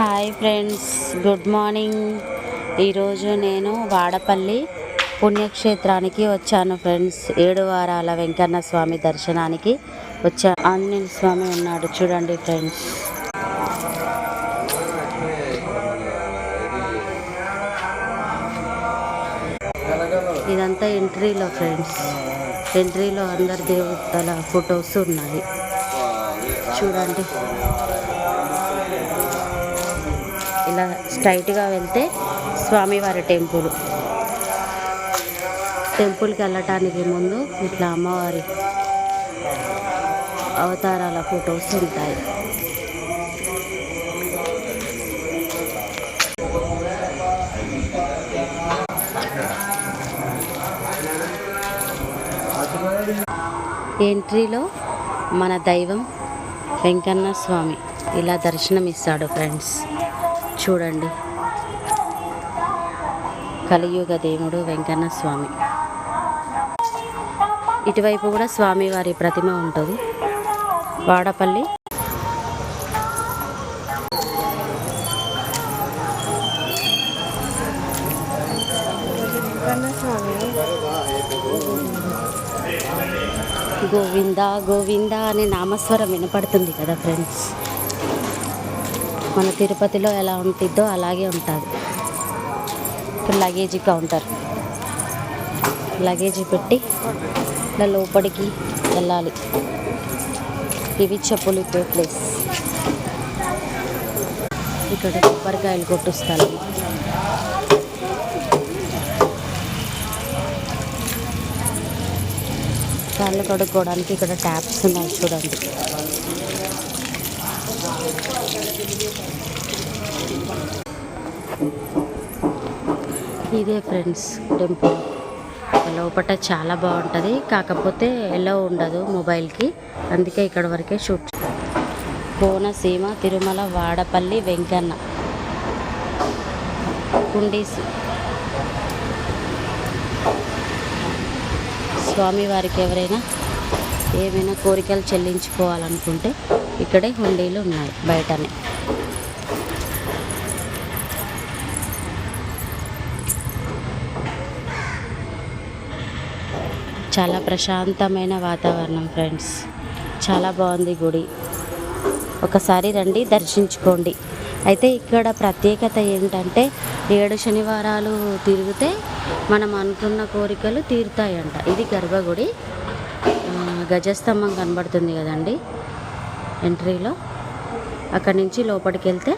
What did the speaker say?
Hi friends, good morning. ఈరోజు నేను వాడపల్లి పుణ్యక్షేత్రానికి వచ్చాను ఫ్రెండ్స్. 7 వారాల వెంకన్న స్వామి దర్శనానికి వచ్చా. ఆంజనేయ స్వామి ఉన్నాడు చూడండి ఫ్రెండ్స్. ఇదంతా ఎంట్రీలో ఫ్రెండ్స్. ఎంట్రీలో అందరి దేవతల ఫొటోస్ ఉన్నాయి చూడండి. ఇలా స్ట్రైట్గా వెళ్తే స్వామివారి టెంపుల్కి వెళ్ళటానికి ముందు ఇట్లా అమ్మవారి అవతారాల ఫొటోస్ ఉంటాయి. ఎంట్రీలో మన దైవం వెంకన్న స్వామి ఇలా దర్శనం ఇస్తాడు ఫ్రెండ్స్. చూడండి, కలియుగ దేవుడు వెంకన్న స్వామి. ఇటువైపు కూడా స్వామివారి ప్రతిమ ఉంటుంది. వాడపల్లి గోవింద గోవింద అనే నామస్వరం వినపడుతుంది కదా ఫ్రెండ్స్. మన తిరుపతిలో ఎలా ఉంటుందో అలాగే ఉంటుంది. ఇక్కడ లగేజీ కౌంటర్, లగేజీ పెట్టి ఇలా లోపలికి వెళ్ళాలి. ఇవి చెప్పులు ఇప్పే ప్లేస్. ఇక్కడ కొబ్బరికాయలు కొట్టుస్తారు. కాళ్ళు కడుక్కోవడానికి ఇక్కడ ట్యాప్స్ ఉన్నాయి చూడండి. ఇదే ఫ్రెండ్స్ టెంపుల్. లోపల చాలా బాగుంటుంది, కాకపోతే ఎలా ఉండదు మొబైల్కి, అందుకే ఇక్కడ వరకే షూట్. కోనసీమ తిరుమల వాడపల్లి వెంకన్న కుండీసి స్వామివారికి ఎవరైనా ఏమైనా కోరికలు చెల్లించుకోవాలనుకుంటే ఇక్కడే హుండీలు ఉన్నాయి బయటనే. చాలా ప్రశాంతమైన వాతావరణం ఫ్రెండ్స్. చాలా బాగుంది గుడి. ఒకసారి రండి, దర్శించుకోండి. అయితే ఇక్కడ ప్రత్యేకత ఏంటంటే 7 శనివారాలు తిరిగితే మనం అనుకున్న కోరికలు తీరుతాయంట. ఇది గర్భగుడి. గజస్తంభం కనబడుతుంది కదండి ఎంట్రీలో. అక్కడి నుంచి లోపలికి వెళ్తే